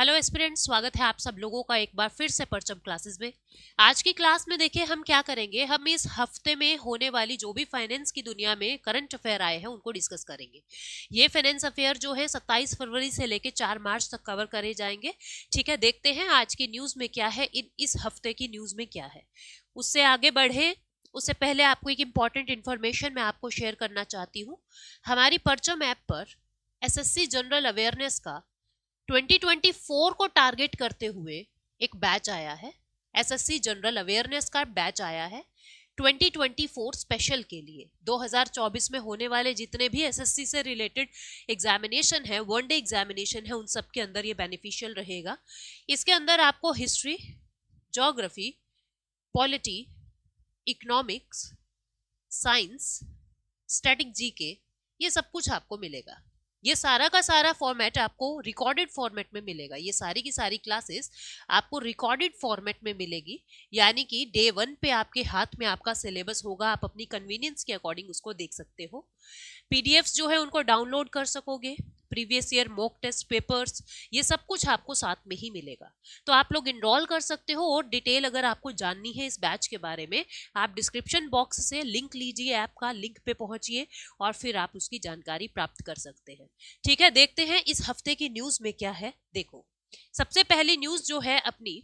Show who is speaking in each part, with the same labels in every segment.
Speaker 1: Hello aspirants, स्वागत है आप सब लोगों का एक बार फिर से परचम क्लासेस में। आज की क्लास में देखिए हम क्या करेंगे। हम इस हफ्ते में होने वाली जो भी फाइनेंस की दुनिया में करंट अफेयर आए हैं उनको डिस्कस करेंगे। ये फाइनेंस अफेयर जो है 27 फरवरी से लेकर 4 मार्च तक कवर करे जाएंगे। ठीक है, देखते हैं आज की न्यूज में क्या है, इस हफ्ते की न्यूज में क्या है। उससे आगे बढ़े उससे पहले आपको एक इम्पॉर्टेंट इन्फॉर्मेशन मैं आपको शेयर करना चाहती हूँ। हमारी परचम ऐप पर एसएससी जनरल अवेयरनेस का 2024 को टारगेट करते हुए एक बैच आया है। एसएससी जनरल अवेयरनेस का बैच आया है 2024 स्पेशल के लिए। 2024 में होने वाले जितने भी एसएससी से रिलेटेड एग्जामिनेशन है, वनडे एग्जामिनेशन है, उन सब के अंदर ये बेनिफिशियल रहेगा। इसके अंदर आपको history, geography, polity, economics, science, static GK, ये सब कुछ आपको मिलेगा। ये सारा का सारा फॉर्मेट आपको रिकॉर्डेड फॉर्मेट में मिलेगा। ये सारी की सारी क्लासेस आपको रिकॉर्डेड फॉर्मेट में मिलेगी, यानी कि डे 1 पे आपके हाथ में आपका सिलेबस होगा। आप अपनी कन्वीनियंस के अकॉर्डिंग उसको देख सकते हो। पीडीएफ्स जो है उनको डाउनलोड कर सकोगे। Previous year mock test papers, ये सब कुछ आपको साथ में ही मिलेगा। तो आप लोग इनरोल कर सकते हो। और डिटेल अगर आपको जाननी है इस बैच के बारे में, आप डिस्क्रिप्शन बॉक्स से लिंक लीजिए, ऐप का लिंक पे पहुंचिए और फिर आप उसकी जानकारी प्राप्त कर सकते हैं। ठीक है, देखते हैं इस हफ्ते की न्यूज में क्या है। देखो, सबसे पहली न्यूज जो है अपनी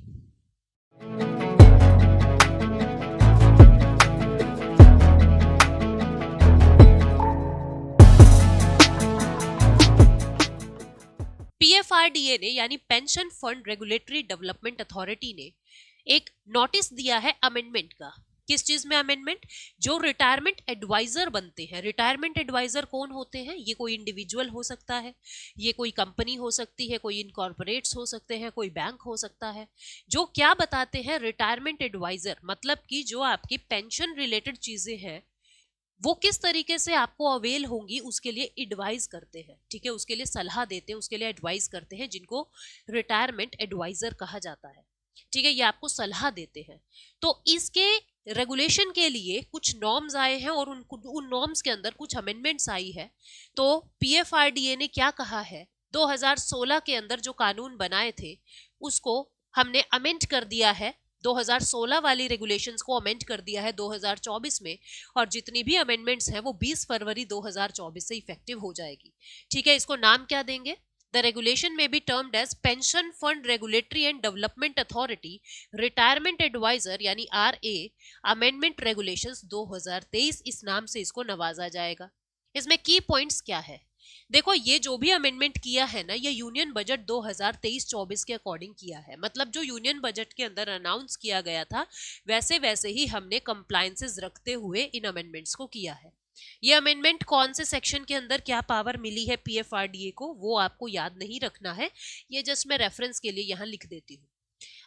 Speaker 1: पीएफआरडीए ने यानी pension fund regulatory development authority ने एक नोटिस दिया है अमेंडमेंट का। किस चीज में अमेंडमेंट? जो रिटायरमेंट एडवाइजर बनते हैं। रिटायरमेंट एडवाइजर कौन होते हैं? ये कोई इंडिविजुअल हो सकता है, ये कोई कंपनी हो सकती है, कोई इनकॉर्पोरेट्स हो सकते हैं, कोई बैंक हो सकता है। जो क्या बताते हैं रिटायरमेंट एडवाइजर, मतलब कि जो आपकी पेंशन रिलेटेड चीजें हैं वो किस तरीके से आपको अवेल होंगी उसके लिए एडवाइस करते हैं। ठीक है, उसके लिए सलाह देते हैं, उसके लिए एडवाइस करते हैं, जिनको रिटायरमेंट एडवाइजर कहा जाता है। ठीक है, ये आपको सलाह देते हैं। तो इसके रेगुलेशन के लिए कुछ नॉर्म्स आए हैं और उन नॉर्म्स के अंदर कुछ अमेंडमेंट्स आई है। तो पीएफआरडीए ने क्या कहा है, 2016 के अंदर जो कानून बनाए थे उसको हमने अमेंड कर दिया है। 2016 वाली रेगुलेशंस को अमेंड कर दिया है 2024 में। और जितनी भी अमेंडमेंट्स हैं वो 20 फरवरी 2024 से इफेक्टिव हो जाएगी। ठीक है, इसको नाम क्या देंगे? The regulation may be termed as Pension Fund Regulatory and Development Authority Retirement Advisor यानी RA Amendment Regulations 2023, इस नाम से इसको नवाजा जाएगा। इसमें की पॉइंट्स क्या है? देखो, ये जो भी अमेंडमेंट किया है ना, ये यूनियन बजट 2023-24 के अकॉर्डिंग किया है। मतलब जो यूनियन बजट के अंदर अनाउंस किया गया था वैसे वैसे ही हमने कंप्लायंसेस रखते हुए इन अमेंडमेंट्स को किया है। ये अमेंडमेंट कौन से सेक्शन के अंदर क्या पावर मिली है पीएफआरडीए को, वो आपको याद नहीं रखना है। ये जस्ट मैं रेफरेंस के लिए यहाँ लिख देती हूँ।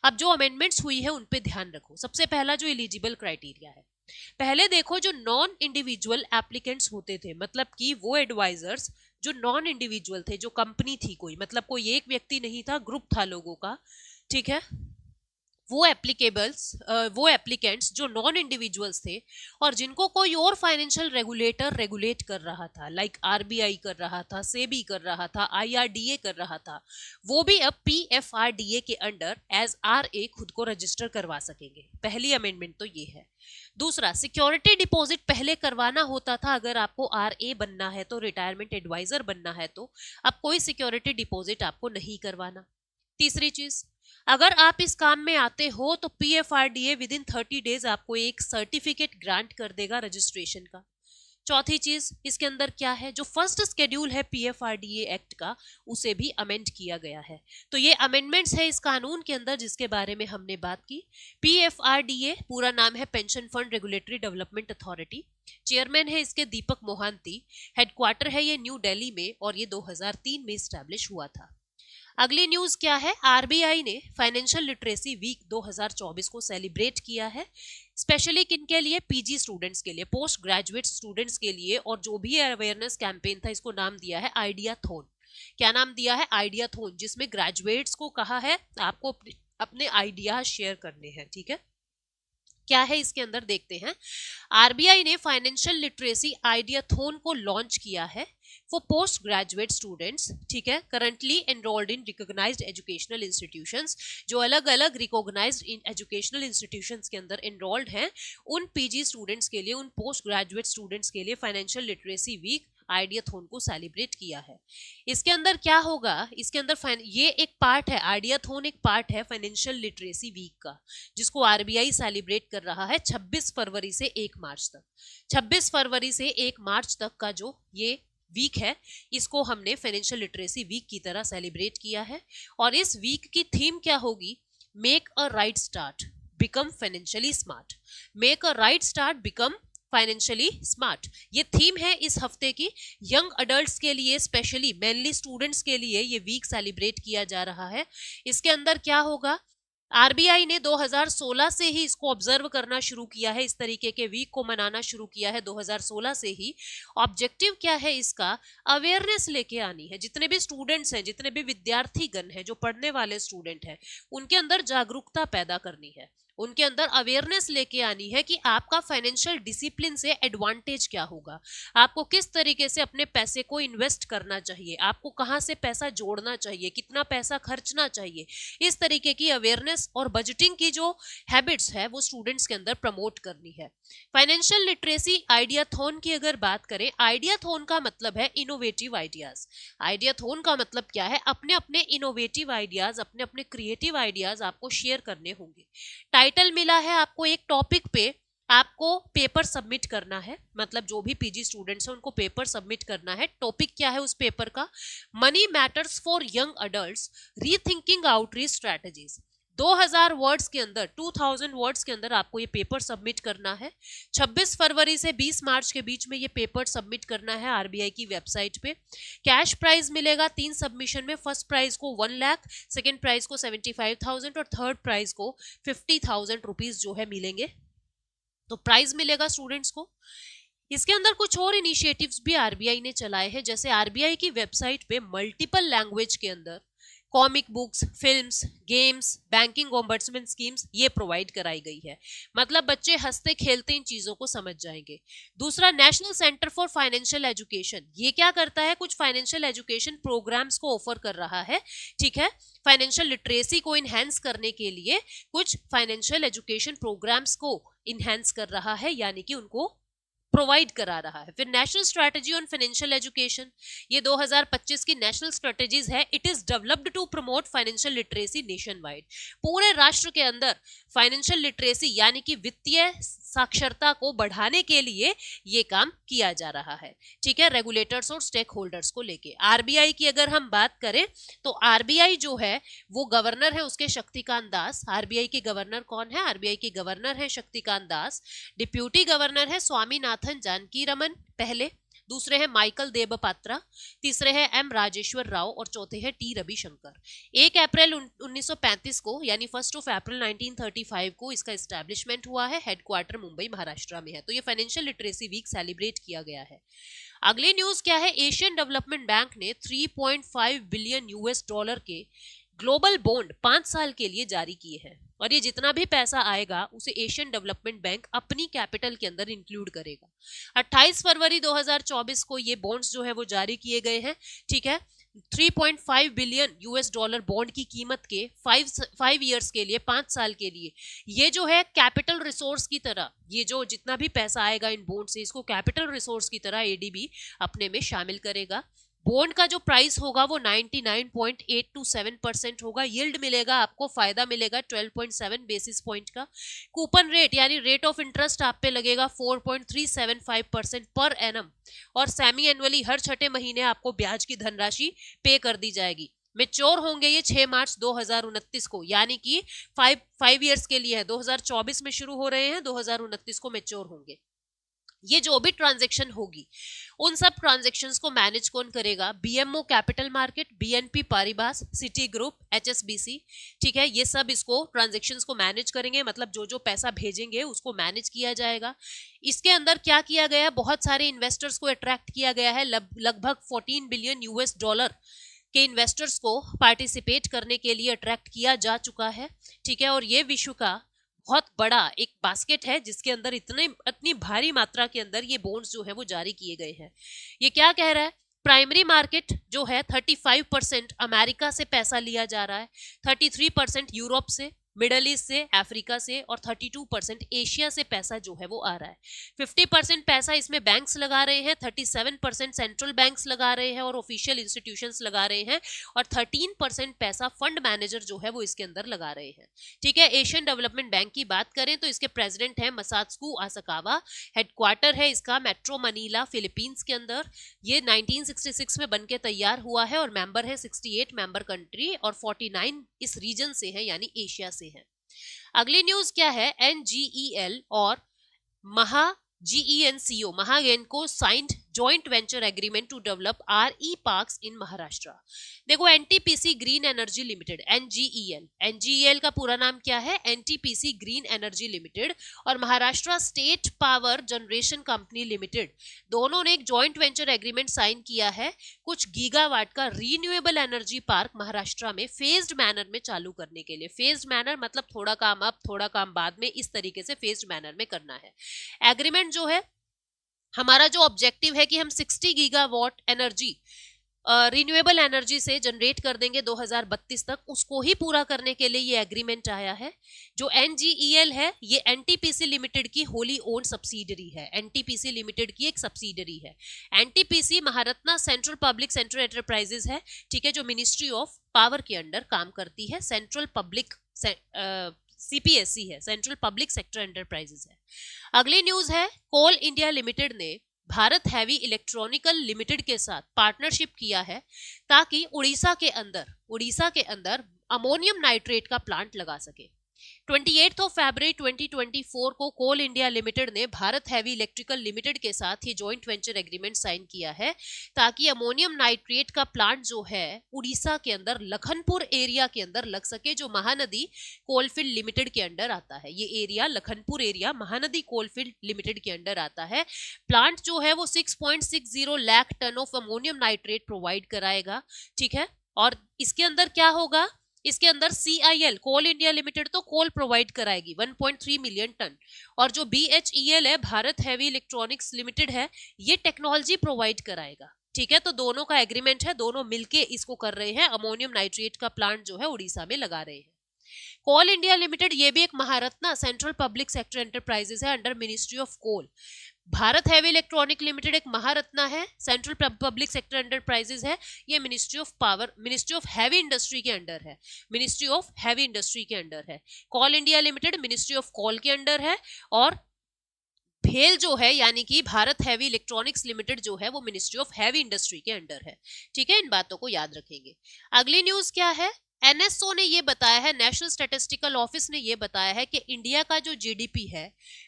Speaker 1: अब जो अमेंडमेंट्स हुई है उन पे ध्यान रखो। सबसे पहला जो एलिजिबल क्राइटेरिया है, पहले देखो जो नॉन इंडिविजुअल एप्लीकेंट्स होते थे, मतलब कि वो एडवाइजर्स जो नॉन इंडिविजुअल थे, जो कंपनी थी कोई, मतलब कोई एक व्यक्ति नहीं था, ग्रुप था लोगों का। ठीक है, वो एप्लीकेंट्स जो नॉन इंडिविजुअल्स थे और जिनको कोई और फाइनेंशियल रेगुलेटर रेगुलेट कर रहा था, लाइक आरबीआई कर रहा था, सेबी कर रहा था, आईआरडीए कर रहा था, वो भी अब पीएफआरडीए के अंडर एज आरए खुद को रजिस्टर करवा सकेंगे। पहली अमेंडमेंट तो ये है। दूसरा, सिक्योरिटी डिपॉजिट पहले करवाना होता था। अगर आपको आरए बनना है तो, रिटायरमेंट एडवाइजर बनना है तो अब कोई सिक्योरिटी डिपॉजिट आपको नहीं करवाना। तीसरी चीज, अगर आप इस काम में आते हो तो पीएफआरडीए विद इन 30 डेज आपको एक सर्टिफिकेट ग्रांट कर देगा रजिस्ट्रेशन का। चौथी चीज इसके अंदर क्या है, जो फर्स्ट शेड्यूल है पीएफआरडीए एक्ट का उसे भी अमेंड किया गया है। तो ये अमेंडमेंट्स है इस कानून के अंदर जिसके बारे में हमने बात की। पीएफआरडीए पूरा नाम है pension fund regulatory development authority. Chairman है इसके दीपक मोहांती। हेडक्वार्टर है ये न्यू दिल्ली में और ये 2003 में स्टैब्लिश हुआ था। अगली न्यूज क्या है, आरबीआई ने फाइनेंशियल लिटरेसी वीक 2024 को सेलिब्रेट किया है। स्पेशली किनके लिए? पीजी स्टूडेंट्स के लिए, पोस्ट ग्रेजुएट स्टूडेंट्स के लिए। और जो भी अवेयरनेस कैंपेन था इसको नाम दिया है आइडिया थोन। क्या नाम दिया है? आइडिया थोन, जिसमें ग्रेजुएट्स को कहा है आपको अपने आइडिया शेयर करने हैं। ठीक है, क्या है इसके अंदर देखते हैं। आरबीआई ने फाइनेंशियल लिटरेसी आइडियाथॉन को लॉन्च किया है फॉर पोस्ट ग्रेजुएट स्टूडेंट्स, ठीक है, currently enrolled in recognised educational institutions, जो अलग अलग रिकॉग्नाइज्ड एजुकेशनल इंस्टीट्यूशंस के अंदर एनरोल्ड हैं, उन पीजी स्टूडेंट्स के लिए, उन पोस्ट ग्रेजुएट स्टूडेंट्स के लिए फाइनेंशियल लिटरेसी वीक आइडियाथॉन को सेलिब्रेट किया है। इसके अंदर क्या होगा, इसके अंदर ये एक पार्ट है, आइडियाथॉन एक पार्ट है फाइनेंशियल लिटरेसी वीक का, जिसको आरबीआई सेलिब्रेट कर रहा है 26 फरवरी से 1 मार्च तक। 26 फरवरी से 1 मार्च तक का जो ये वीक है, इसको हमने फाइनेंशियल लिटरेसी वीक की तरह सेलिब्रेट किया है। और इस वीक की थीम क्या होगी, make a right start become financially smart. Make a right start become financially smart, ये थीम है इस हफ्ते की। यंग अडल्ट्स के लिए, स्पेशली मेनली स्टूडेंट्स के लिए ये वीक सेलिब्रेट किया जा रहा है। इसके अंदर क्या होगा, आरबीआई ने 2016 से ही इसको ऑब्जर्व करना शुरू किया है, इस तरीके के वीक को मनाना शुरू किया है 2016 से ही। ऑब्जेक्टिव क्या है इसका, अवेयरनेस लेके आनी है। जितने भी स्टूडेंट्स हैं, जितने भी विद्यार्थीगण हैं, जो पढ़ने वाले स्टूडेंट हैं, उनके अंदर जागरूकता पैदा करनी है, उनके अंदर अवेयरनेस लेके आनी है कि आपका फाइनेंशियल डिसिप्लिन से एडवांटेज क्या होगा, आपको किस तरीके से अपने पैसे को इन्वेस्ट करना चाहिए, आपको कहाँ से पैसा जोड़ना चाहिए, कितना पैसा खर्चना चाहिए। इस तरीके की अवेयरनेस और बजटिंग की जो हैबिट्स है वो स्टूडेंट्स के अंदर प्रमोट करनी है। फाइनेंशियल लिटरेसी आइडियाथॉन की अगर बात करें, आइडियाथॉन का मतलब है इनोवेटिव आइडियाज। आइडियाथॉन का मतलब क्या है, अपने अपने इनोवेटिव आइडियाज, अपने अपने क्रिएटिव आइडियाज आपको शेयर करने होंगे। टाइटल मिला है आपको एक टॉपिक पे, आपको पेपर सबमिट करना है, मतलब जो भी पीजी स्टूडेंट्स हैं उनको पेपर सबमिट करना है। टॉपिक क्या है उस पेपर का, money matters for young adults, rethinking outreach strategies. 2000 words के अंदर, 2000 वर्ड्स के अंदर आपको ये पेपर सबमिट करना है। 26 फरवरी से 20 मार्च के बीच में ये पेपर सबमिट करना है आरबीआई की वेबसाइट पे। कैश प्राइज मिलेगा 3 सबमिशन में, फर्स्ट प्राइज को 1 लाख, सेकेंड प्राइज को 75,000 और थर्ड प्राइज को 50,000 रुपीज जो है मिलेंगे, तो प्राइज मिलेगा स्टूडेंट्स को। इसके अंदर कुछ और इनिशिएटिव्स भी आरबीआई ने चलाए हैं, जैसे आरबीआई की वेबसाइट पे मल्टीपल लैंग्वेज के अंदर comic books, films, games, banking ombudsman schemes ये प्रोवाइड कराई गई है, मतलब बच्चे हंसते खेलते इन चीजों को समझ जाएंगे। दूसरा, national centre for financial education, ये क्या करता है, कुछ फाइनेंशियल एजुकेशन प्रोग्राम्स को ऑफर कर रहा है, ठीक है, फाइनेंशियल लिटरेसी को इनहेंस करने के लिए कुछ फाइनेंशियल एजुकेशन प्रोग्राम्स को इनहेंस कर रहा है, यानी कि उनको प्रोवाइड करा रहा है। फिर national strategy on financial education, ये 2025 की नेशनल स्ट्रेटजीज है। It is developed to promote financial literacy nationwide, पूरे राष्ट्र के अंदर फाइनेंशियल लिटरेसी यानी कि वित्तीय साक्षरता को बढ़ाने के लिए ये काम किया जा रहा है, ठीक है, रेगुलेटर्स और स्टेक होल्डर्स को लेके। आरबीआई की अगर हम बात करें तो आरबीआई जो है वो गवर्नर है उसके शक्तिकांत दास। आरबीआई के गवर्नर कौन है, आरबीआई के गवर्नर है शक्तिकांत दास। डिप्यूटी गवर्नर है स्वामीनाथन जानकी रमन पहले, दूसरे हैं माइकल देबपात्रा, तीसरे हैं एम राजेश्वर राव और चौथे हैं टी रविशंकर। 1 अप्रैल 1935 को यानी 1 अप्रैल 1935 को इसका एस्टैब्लिशमेंट हुआ है। हेडक्वार्टर मुंबई महाराष्ट्र में है। तो ये फाइनेंशियल लिटरेसी वीक सेलिब्रेट किया गया है। अगली न्यूज क्या है, एशियन डेवलपमेंट बैंक ने 3.5 बिलियन यूएस डॉलर के ग्लोबल बॉन्ड 5 साल के लिए जारी किए हैं, और ये जितना भी पैसा आएगा उसे एशियन डेवलपमेंट बैंक अपनी कैपिटल के अंदर इंक्लूड करेगा। 28 फरवरी 2024 को ये बॉन्ड्स जो है वो जारी किए गए हैं, ठीक है। 3.5 बिलियन यूएस डॉलर बॉन्ड की कीमत के 5 ईयर्स के लिए, 5 साल के लिए, ये जो है कैपिटल रिसोर्स की तरह, ये जो जितना भी पैसा आएगा इन बॉन्ड से, इसको कैपिटल रिसोर्स की तरह एडीबी अपने में शामिल करेगा। बॉन्ड का जो प्राइस होगा वो 99.827% होगा। यील्ड मिलेगा आपको, फायदा मिलेगा 12.7 बेसिस पॉइंट का। कूपन रेट यानी रेट ऑफ इंटरेस्ट आप पे लगेगा 4.375% पर एनम, और सेमी एनुअली हर छठे महीने आपको ब्याज की धनराशि पे कर दी जाएगी। मेच्योर होंगे ये 6 मार्च 2029 को, यानी कि 5 ईयर्स के लिए है। 2024 में शुरू हो रहे हैं, 2029 को मेच्योर होंगे। ये जो भी ट्रांजैक्शन होगी उन सब ट्रांजैक्शंस को मैनेज कौन करेगा, BMO capital market, BNP Paribas, Citigroup, HSBC, ठीक है, ये सब इसको ट्रांजैक्शंस को मैनेज करेंगे, मतलब जो जो पैसा भेजेंगे उसको मैनेज किया जाएगा। इसके अंदर क्या किया गया है, बहुत सारे इन्वेस्टर्स को अट्रैक्ट किया गया है। लगभग 14 बिलियन यूएस डॉलर के इन्वेस्टर्स को पार्टिसिपेट करने के लिए अट्रैक्ट किया जा चुका है, ठीक है, और ये विश्व का बहुत बड़ा एक बास्केट है जिसके अंदर इतनी भारी मात्रा के अंदर ये बॉन्ड्स जो है वो जारी किए गए हैं। ये क्या कह रहा है, प्राइमरी मार्केट जो है 35% अमेरिका से पैसा लिया जा रहा है, 33% यूरोप से, मिडल ईस्ट से, अफ्रीका से, और 32% एशिया से पैसा जो है वो आ रहा है। 50% पैसा इसमें बैंक्स लगा रहे हैं, 37% सेंट्रल बैंक्स लगा रहे हैं और ऑफिशियल इंस्टीट्यूशंस लगा रहे हैं, और 13% पैसा फंड मैनेजर जो है वो इसके अंदर लगा रहे हैं। ठीक है, एशियन डेवलपमेंट बैंक की बात करें तो इसके प्रेसिडेंट है मसात्सुको आसाकावा, हेडक्वार्टर है इसका मेट्रो मनीला फिलीपींस के अंदर। ये 1966 में बनके तैयार हुआ है और मेंबर है 68 मेंबर कंट्री, और 49 इस रीजन से है यानी एशिया से है। अगली न्यूज क्या है, एनजीईएल और Maha GENCO Mahagenco signed joint venture agreement to develop RE parks in Maharashtra. देखो NTPC green energy limited, NGEL का पूरा नाम क्या है, NTPC ग्रीन एनर्जी लिमिटेड, और Maharashtra state power generation company limited, दोनों ने एक जॉइंट वेंचर एग्रीमेंट साइन किया है कुछ गीगावाट का रीन्यूएबल एनर्जी पार्क महाराष्ट्र में फेज्ड मैनर में चालू करने के लिए। फेज्ड मैनर मतलब थोड़ा काम अब थोड़ा काम बाद में, इस तरीके से फेज्ड मैनर में करना है। एग्रीमेंट जो है, हमारा जो ऑब्जेक्टिव है कि हम 60 गीगावाट एनर्जी रिन्यूएबल एनर्जी से जनरेट कर देंगे 2032 तक, उसको ही पूरा करने के लिए ये एग्रीमेंट आया है। जो NGEL है ये NTPC लिमिटेड की होली ओन सब्सिडरी है, NTPC लिमिटेड की एक सब्सिडरी है। NTPC Maharatna central public sector enterprises है, ठीक है, जो मिनिस्ट्री ऑफ पावर के अंडर काम करती है। सेंट्रल पब्लिक CPSE है, सेंट्रल पब्लिक सेक्टर एंटरप्राइजेज है। अगली न्यूज है, कोल इंडिया लिमिटेड ने भारत हैवी इलेक्ट्रॉनिकल लिमिटेड के साथ पार्टनरशिप किया है ताकि उड़ीसा के अंदर अमोनियम नाइट्रेट का प्लांट लगा सके। 28 फरवरी 2024 को कोल इंडिया लिमिटेड ने भारत हैवी इलेक्ट्रिकल लिमिटेड के साथ ही जॉइंट वेंचर एग्रीमेंट साइन किया है ताकि अमोनियम नाइट्रेट का प्लांट जो है उड़ीसा के अंदर लखनपुर एरिया के अंदर लग सके, जो महानदी कोलफील्ड लिमिटेड के अंडर आता है। ये area Lakhanpur area Mahanadi coalfield limited के अंडर आता है। प्लांट जो है वो 6.60 lakh ton of ammonium nitrate provide कराएगा, ठीक है। और इसके अंदर क्या होगा, इसके अंदर CIL कोल इंडिया लिमिटेड तो कोल प्रोवाइड कराएगी 1.3 मिलियन टन, और जो BHEL है भारत हैवी इलेक्ट्रॉनिक्स लिमिटेड है, ये टेक्नोलॉजी प्रोवाइड कराएगा, ठीक है। तो दोनों का एग्रीमेंट है, दोनों मिलके इसको कर रहे हैं, अमोनियम नाइट्रेट का प्लांट जो है उड़ीसा में लगा रहे हैं। कोल इंडिया लिमिटेड ये भी एक Maharatna central public sector enterprises है under ministry of coal. Bharat heavy electronic limited एक महारत्ना है, सेंट्रल पब्लिक सेक्टर एंटरप्राइजेस है, ये ministry of power, ministry of heavy industry के अंडर है, मिनिस्ट्री ऑफ हैवी इंडस्ट्री के अंडर है। Coal India limited ministry of coal के अंडर है, और भेल जो है यानी कि भारत हैवी इलेक्ट्रॉनिक्स लिमिटेड जो है वो मिनिस्ट्री ऑफ हैवी इंडस्ट्री के अंडर है, ठीक है। इन बातों को याद रखेंगे। अगली न्यूज क्या है, NSO ने ये बताया है, नेशनल स्टैटिस्टिकल ऑफिस ने ये बताया है कि इंडिया का जो GDP है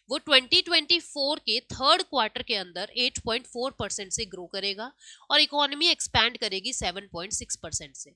Speaker 1: वो 2024 के थर्ड क्वार्टर के अंदर 8.4% से ग्रो करेगा और इकोनॉमी एक्सपैंड करेगी 7.6% से।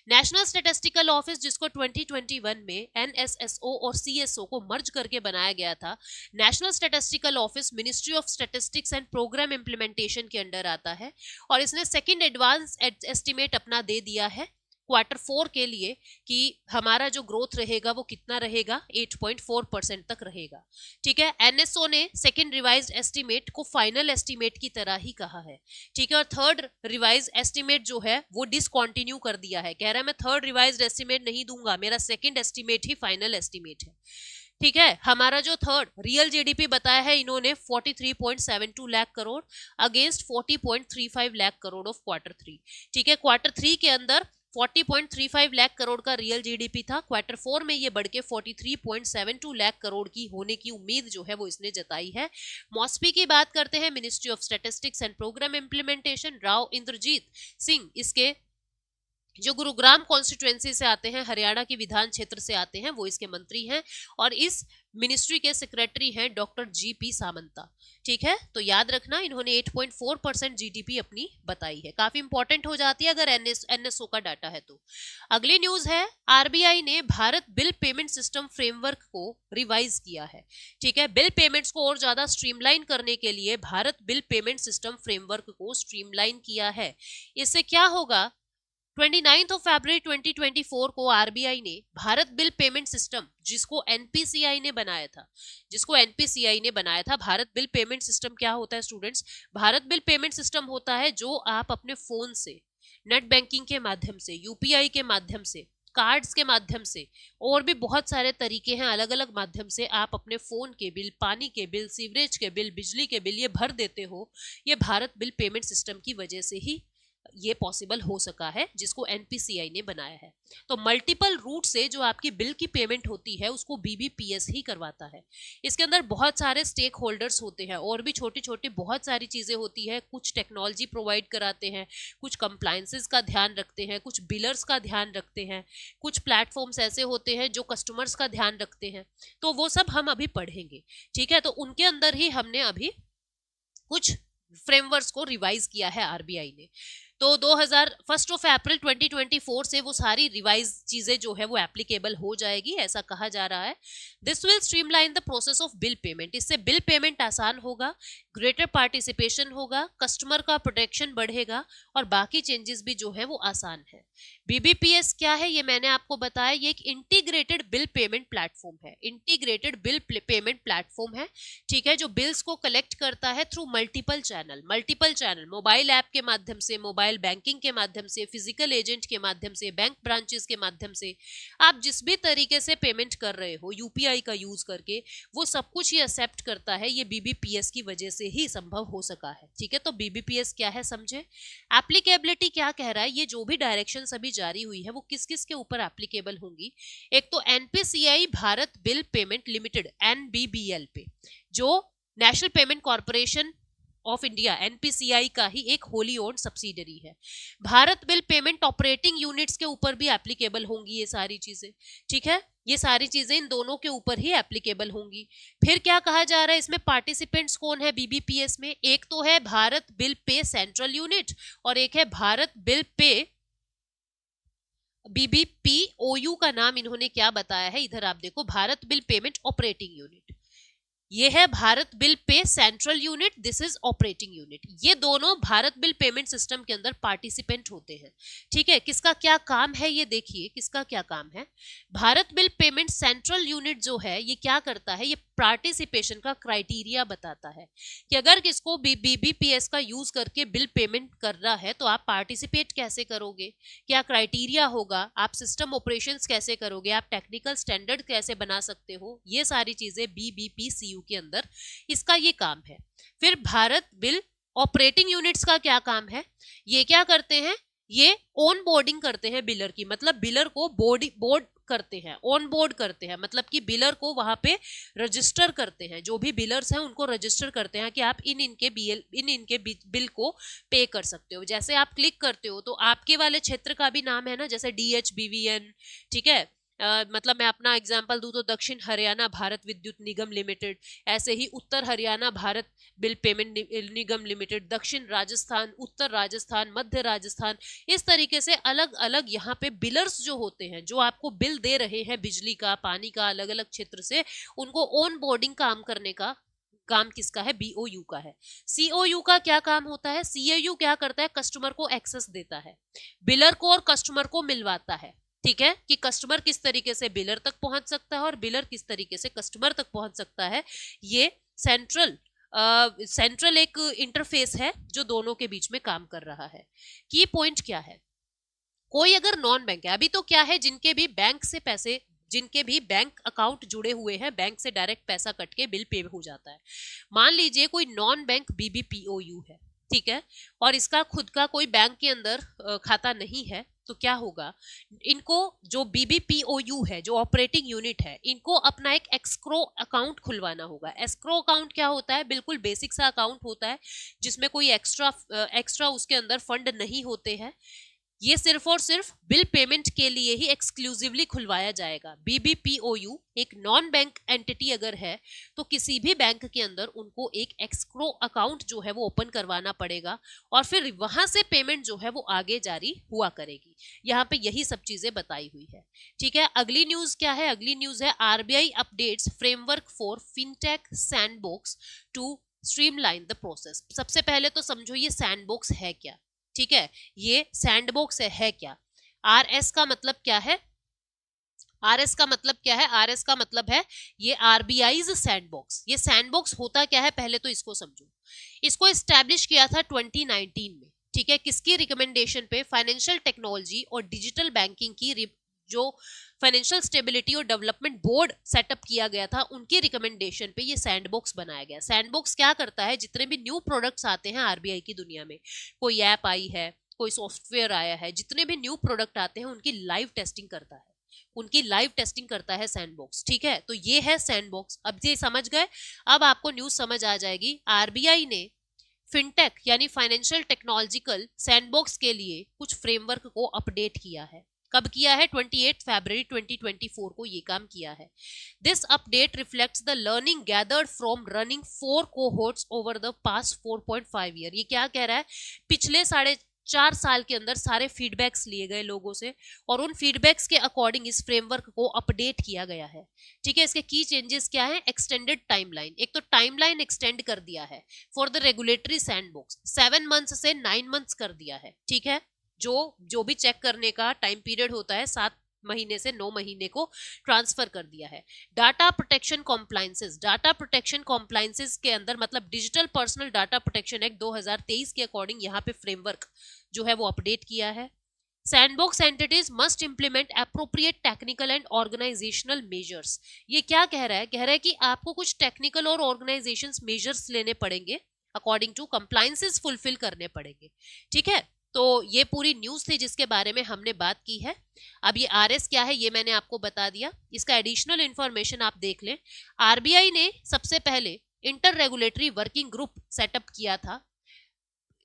Speaker 1: नेशनल स्टैटिस्टिकल ऑफिस जिसको 2021 में NSSO और CSO को मर्ज करके बनाया गया था, national statistical office ministry of statistics and programme implementation के अंडर आता है, और इसने सेकेंड एडवांस एस्टिमेट अपना दे दिया है क्वार्टर 4 के लिए कि हमारा जो ग्रोथ रहेगा वो कितना रहेगा, 8.4% तक रहेगा, ठीक है। NSO ने सेकेंड रिवाइज्ड एस्टिमेट को फाइनल एस्टिमेट की तरह ही कहा है, ठीक है, और थर्ड रिवाइज्ड एस्टिमेट जो है वो डिसकंटिन्यू कर दिया है, कह रहा है मैं थर्ड रिवाइज्ड एस्टिमेट नहीं दूंगा, मेरा सेकेंड एस्टिमेट ही फाइनल एस्टिमेट है, ठीक है। हमारा जो थर्ड रियल GDP बताया है इन्होंने 43.72 lakh crore against 40.35 lakh crore of quarter 3, ठीक है। क्वार्टर 3 के अंदर 40.35 लाख करोड़ का रियल GDP था, क्वार्टर 4 में ये बढ़ के 43.72 लाख करोड़ की होने की उम्मीद जो है वो इसने जताई है। मॉस्पी की बात करते हैं, ministry of statistics and programme implementation, Rao Inderjit Singh इसके जो गुरुग्राम कॉन्स्टिट्यूएंसी से आते हैं, हरियाणा की विधान क्षेत्र से आते हैं, वो इसके मंत्री हैं, और इस मिनिस्ट्री के सेक्रेटरी हैं डॉक्टर GP सामंता, ठीक है। तो याद रखना इन्होंने 8.4% GDP अपनी बताई है, काफी इंपॉर्टेंट हो जाती है अगर NSO का डाटा है तो। अगली न्यूज है, RBI ने Bharat bill payment system framework को रिवाइज किया है, ठीक है। बिल पेमेंट्स को और ज्यादा स्ट्रीमलाइन करने के लिए Bharat bill payment system framework को स्ट्रीमलाइन किया है। इससे क्या होगा, 29 फरवरी 2024 को आरबीआई ने भारत बिल पेमेंट सिस्टम, जिसको एनपीसीआई ने बनाया था, भारत बिल पेमेंट सिस्टम क्या होता है students? Bharat bill payment system होता है जो आप अपने फोन से, नेट बैंकिंग के माध्यम से, यूपीआई के माध्यम से, कार्ड्स के माध्यम से, और भी बहुत सारे तरीके हैं, अलग अलग माध्यम से आप अपने फोन के बिल, पानी के बिल, सीवरेज के बिल, बिजली के बिल ये भर देते हो। ये भारत बिल पेमेंट सिस्टम की वजह से ही ये पॉसिबल हो सका है, जिसको एनपीसीआई ने बनाया है। तो मल्टीपल रूट से जो आपकी बिल की पेमेंट होती है उसको बीबीपीएस ही करवाता है। इसके अंदर बहुत सारे स्टेक होल्डर्स होते हैं और भी छोटी छोटी बहुत सारी चीजें होती है। कुछ टेक्नोलॉजी प्रोवाइड कराते हैं, कुछ कंप्लायंसेस का ध्यान रखते हैं, कुछ बिलर्स का ध्यान रखते हैं, कुछ प्लेटफॉर्म्स ऐसे होते हैं जो कस्टमर्स का ध्यान रखते हैं। तो वो सब हम अभी पढ़ेंगे, ठीक है। तो उनके अंदर ही हमने अभी कुछ फ्रेमवर्क्स को रिवाइज किया है आरबीआई ने। तो 1 अप्रैल 2024 से वो सारी रिवाइज चीजें जो है वो एप्लीकेबल हो जाएगी, ऐसा कहा जा रहा है। This will streamline the process of bill payment. इससे बिल पेमेंट आसान होगा, ग्रेटर पार्टिसिपेशन होगा, कस्टमर का प्रोटेक्शन बढ़ेगा और बाकी चेंजेस भी जो है वो आसान है। बीबीपीएस क्या है ये मैंने आपको बताया, ये एक इंटीग्रेटेड बिल पेमेंट प्लेटफॉर्म है। इंटीग्रेटेड बिल पेमेंट प्लेटफॉर्म है, ठीक है, जो बिल्स को कलेक्ट करता है through multiple channel, mobile app के माध्यम से, मोबाइल बैंकिंग के माध्यम से, फिजिकल एजेंट के माध्यम से, बैंक ब्रांचेस के माध्यम से। आप जिस भी तरीके से पेमेंट कर रहे हो यूपीआई का यूज करके, वो सब कुछ ये एक्सेप्ट करता है। ये बीबीपीएस की वजह से ही संभव हो सका है, ठीक है। तो बीबीपीएस क्या है समझे। एप्लीकेबिलिटी क्या कह रहा है, ये जो भी डायरेक्शन अभी जारी हुई है वो किस किस के ऊपर एप्लीकेबल होंगी। एक तो NPCI Bharat bill payment limited NBBL पे, जो national payment corporation of India NPCI का ही एक होली ओन्ड सब्सिडरी है। Bharat bill payment operating units के ऊपर भी एप्लीकेबल होंगी ये सारी चीजें, ठीक है। ये सारी चीजें इन दोनों के ऊपर ही एप्लीकेबल होंगी। फिर क्या कहा जा रहा है इसमें, पार्टिसिपेंट्स कौन है बीबीपीएस में? एक तो है Bharat bill pay central unit और एक है भारत बिल पे बीबीपीओयू का नाम इन्होंने क्या बताया है, इधर आप देखो, Bharat bill payment operating unit. ये है Bharat bill pay central unit, this is operating unit. ये दोनों भारत बिल पेमेंट सिस्टम के अंदर पार्टिसिपेंट होते हैं, ठीक है। किसका क्या काम है ये देखिए, किसका क्या काम है। Bharat bill payment central unit जो है ये क्या करता है, ये पार्टिसिपेशन का क्राइटेरिया बताता है कि अगर किसको बीबीपीएस का यूज करके बिल पेमेंट करना है तो आप पार्टिसिपेट कैसे करोगे, क्या क्राइटेरिया होगा, आप सिस्टम ऑपरेशंस कैसे करोगे, आप टेक्निकल स्टैंडर्ड कैसे बना सकते हो, ये सारी चीजें बीबीपीसीयू के अंदर इसका ये काम है। फिर भारत बिल ऑपरेटिंग यूनिट्स का क्या काम है, ये क्या करते हैं, ये ऑन बोर्डिंग करते हैं बिलर की, मतलब बिलर को बोर्ड करते हैं, ऑन बोर्ड करते हैं, मतलब कि बिलर को वहां पे रजिस्टर करते हैं। जो भी बिलर्स हैं उनको रजिस्टर करते हैं कि आप इनके बिल को पे कर सकते हो। जैसे आप क्लिक करते हो तो आपके वाले क्षेत्र का भी नाम है ना, जैसे डीएचबीवीएन, ठीक है। मतलब मैं अपना एग्जांपल दूं तो दक्षिण हरियाणा भारत विद्युत निगम लिमिटेड, ऐसे ही उत्तर हरियाणा भारत बिल पेमेंट निगम लिमिटेड, दक्षिण राजस्थान, उत्तर राजस्थान, मध्य राजस्थान, इस तरीके से अलग अलग यहाँ पे बिलर्स जो होते हैं, जो आपको बिल दे रहे हैं बिजली का, पानी का, अलग अलग क्षेत्र से, उनको ऑन बोर्डिंग काम करने का काम किसका है, बीओयू का है। सीओयू का क्या काम होता है, सीओयू क्या करता है, कस्टमर को एक्सेस देता है, बिलर को और कस्टमर को मिलवाता है, ठीक है, कि कस्टमर किस तरीके से बिलर तक पहुंच सकता है और बिलर किस तरीके से कस्टमर तक पहुंच सकता है। ये सेंट्रल एक इंटरफेस है जो दोनों के बीच में काम कर रहा है। की पॉइंट क्या है, कोई अगर नॉन बैंक है, अभी तो क्या है, जिनके भी बैंक अकाउंट जुड़े हुए हैं, बैंक से डायरेक्ट पैसा कट के बिल पे हो जाता है। मान लीजिए कोई नॉन बैंक बीबीपीओयू है, ठीक है, और इसका खुद का कोई बैंक के अंदर खाता नहीं है, तो क्या होगा, इनको जो बीबीपीओयू है, जो ऑपरेटिंग यूनिट है, इनको अपना एक एस्क्रो अकाउंट खुलवाना होगा। एस्क्रो अकाउंट क्या होता है, बिल्कुल बेसिक सा अकाउंट होता है जिसमें कोई एक्स्ट्रा उसके अंदर फंड नहीं होते हैं। ये सिर्फ और सिर्फ बिल पेमेंट के लिए ही एक्सक्लूसिवली खुलवाया जाएगा। बीबीपीओयू एक नॉन बैंक एंटिटी अगर है तो किसी भी बैंक के अंदर उनको एक एस्क्रो अकाउंट जो है वो ओपन करवाना पड़ेगा और फिर वहां से पेमेंट जो है वो आगे जारी हुआ करेगी। यहाँ पे यही सब चीजें बताई हुई है, ठीक है। अगली न्यूज क्या है, अगली न्यूज है RBI updates framework for fintech sandbox to streamline the process. सबसे पहले तो समझो ये सैंडबॉक्स है क्या, ठीक है, ये सैंडबॉक्स है क्या। RS का मतलब क्या है? RS का मतलब क्या है? RS का मतलब है ये RBI's सैंडबॉक्स। ये सैंडबॉक्स होता क्या है पहले तो इसको समझो। इसको एस्टैब्लिश किया था 2019 में, ठीक है, किसकी रिकमेंडेशन पे? फाइनेंशियल टेक्नोलॉजी और डिजिटल बैंकिंग की जो फाइनेंशियल स्टेबिलिटी और डेवलपमेंट बोर्ड सेटअप किया गया था, उनकी रिकमेंडेशन पे ये सैंडबॉक्स बनाया गया। सैंडबॉक्स क्या करता है? जितने भी न्यू प्रोडक्ट्स आते हैं आरबीआई की दुनिया में, कोई ऐप आई है, कोई सॉफ्टवेयर आया है, जितने भी न्यू प्रोडक्ट आते हैं उनकी लाइव टेस्टिंग करता है, उनकी लाइव टेस्टिंग करता है सैंडबॉक्स, ठीक है। तो ये है सैंडबॉक्स। अब ये समझ गए? अब आपको न्यूज समझ आ जाएगी। आरबीआई ने फिनटेक यानी फाइनेंशियल टेक्नोलॉजिकल सैंडबॉक्स के लिए कुछ फ्रेमवर्क को अपडेट किया है। कब किया है? 28 फरवरी 2024 को ये काम किया है। This update reflects the learning gathered from running 4 cohorts over the past 4.5 year. ये क्या कह रहा है? पिछले 4.5 साल के अंदर सारे फीडबैक्स लिए गए लोगों से और उन फीडबैक्स के अकॉर्डिंग इस फ्रेमवर्क को अपडेट किया गया है, ठीक है। इसके की चेंजेस क्या है? एक्सटेंडेड टाइमलाइन, एक तो टाइमलाइन एक्सटेंड कर दिया है for the regulatory sandbox, 7 months से 9 मंथ्स कर दिया है, ठीक है। जो भी चेक करने का टाइम पीरियड होता है 7 महीने से 9 महीने को ट्रांसफर कर दिया है। Data protection compliances, data protection compliances के अंदर मतलब digital personal data protection act 2023 के अकॉर्डिंग यहाँ पे फ्रेमवर्क जो है वो अपडेट किया है। Sandbox entities must implement appropriate technical and organisational measures. ये क्या कह रहा है? कह रहा है कि आपको कुछ टेक्निकल और ऑर्गेनाइजेशन मेजर्स लेने पड़ेंगे, अकॉर्डिंग टू कंप्लायंसेस फुलफिल करने पड़ेंगे, ठीक है। तो ये पूरी न्यूज थी जिसके बारे में हमने बात की है। अब ये आरएस क्या है ये मैंने आपको बता दिया, इसका एडिशनल इंफॉर्मेशन आप देख लें। आरबीआई ने सबसे पहले inter regulatory working group setup किया था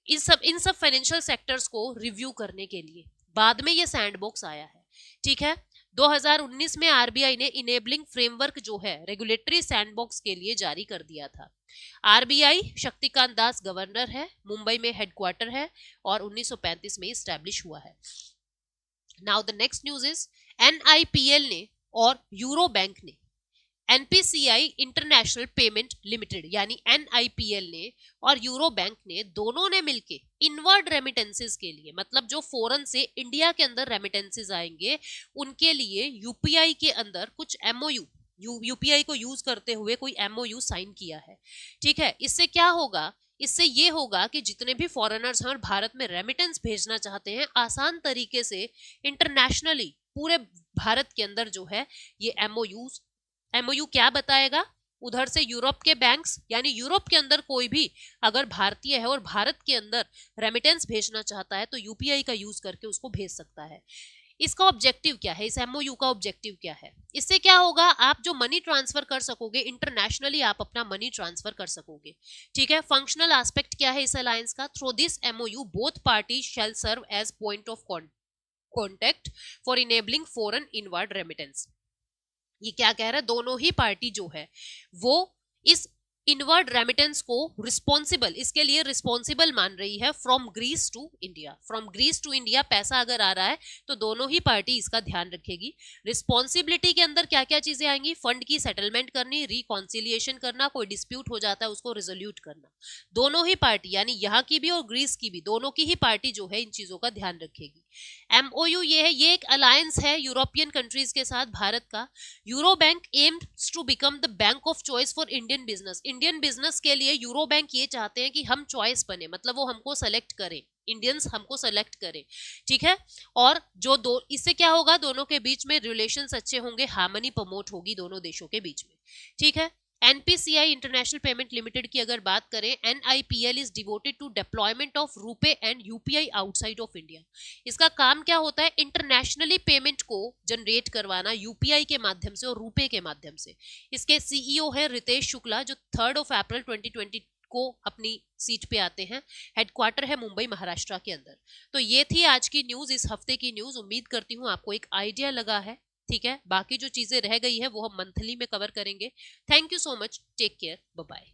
Speaker 1: इन सब फाइनेंशियल सेक्टर्स को रिव्यू करने के लिए। बाद में ये सैंडबॉक्स आया है, ठीक है। 2019 में आरबीआई ने इनेबलिंग फ्रेमवर्क जो है रेगुलेटरी सैंडबॉक्स के लिए जारी कर दिया था। आरबीआई शक्तिकांत दास गवर्नर है, मुंबई में हेडक्वार्टर है और 1935 में स्टैब्लिश हुआ है। Now the next news is NIPL ने और यूरो बैंक ने एनपीसीआई इंटरनेशनल पेमेंट लिमिटेड यानी एनआईपीएल ने और यूरो बैंक ने दोनों ने मिलके इनवर्ड रेमिटेंसेस के लिए, मतलब जो फॉरेन से इंडिया के अंदर रेमिटेंसेस आएंगे उनके लिए यूपीआई के अंदर कुछ एमओयू, यूपीआई को यूज करते हुए कोई एमओयू साइन किया है, ठीक है। इससे क्या होगा? इससे ये होगा कि जितने भी फॉरेनर्स हैं और भारत में रेमिटेंस भेजना चाहते हैं आसान तरीके से इंटरनेशनली पूरे भारत के अंदर जो है ये एमओयू क्या बताएगा? उधर से यूरोप के बैंक्स यानी यूरोप के अंदर कोई भी अगर भारतीय है और भारत के अंदर रेमिटेंस भेजना चाहता है तो यूपीआई का यूज करके उसको भेज सकता है। इसका ऑब्जेक्टिव क्या है? इस एमओयू का ऑब्जेक्टिव क्या है? इससे क्या होगा? आप जो मनी ट्रांसफर कर सकोगे इंटरनेशनली, आप अपना मनी ट्रांसफर कर सकोगे, ठीक है। फंक्शनल एस्पेक्ट क्या है इस अलायंस का? Through this MOU both parties shall serve as point of contact for enabling foreign inward remittance. ये क्या कह रहा है? दोनों ही पार्टी जो है वो इस इनवर्ड रेमिटेंस को रिस्पॉन्सिबल, इसके लिए रिस्पॉन्सिबल मान रही है from Greece to India. From Greece to India पैसा अगर आ रहा है तो दोनों ही पार्टी इसका ध्यान रखेगी। रिस्पॉन्सिबिलिटी के अंदर क्या क्या चीजें आएंगी? फंड की सेटलमेंट करनी, रिकॉन्सिलिएशन करना, कोई डिस्प्यूट हो जाता है उसको रिजोल्यूट करना। दोनों ही पार्टी यानी यहाँ की भी और ग्रीस की भी, दोनों की ही पार्टी जो है इन चीजों का ध्यान रखेगी। एमओयू ये है, ये एक अलायंस है यूरोपियन कंट्रीज के साथ भारत का। Euro bank aims to become the bank of choice for Indian business. Indian business के लिए यूरो बैंक ये चाहते हैं कि हम चॉइस बने, मतलब वो हमको सेलेक्ट करें, इंडियंस हमको सेलेक्ट करें, ठीक है। और जो दो इससे क्या होगा? दोनों के बीच में रिलेशंस अच्छे होंगे, हार्मनी प्रमोट होगी दोनों देशों के बीच में, ठीक है। एनपीसीआई इंटरनेशनल पेमेंट लिमिटेड की अगर बात करें, NIPL is devoted to deployment of RuPay and UPI outside of India. इसका काम क्या होता है? इंटरनेशनली पेमेंट को जनरेट करवाना यूपीआई के माध्यम से और रुपे के माध्यम से। इसके सीईओ है रितेश शुक्ला जो 3 अप्रैल 2020 को अपनी सीट पे आते हैं। हेडक्वार्टर है मुंबई महाराष्ट्र के अंदर। तो ये थी आज की न्यूज, इस हफ्ते की न्यूज। उम्मीद करती हूँ आपको एक आइडिया लगा है, ठीक है। बाकी जो चीजें रह गई है वो हम मंथली में कवर करेंगे। Thank you so much, take care, bye bye.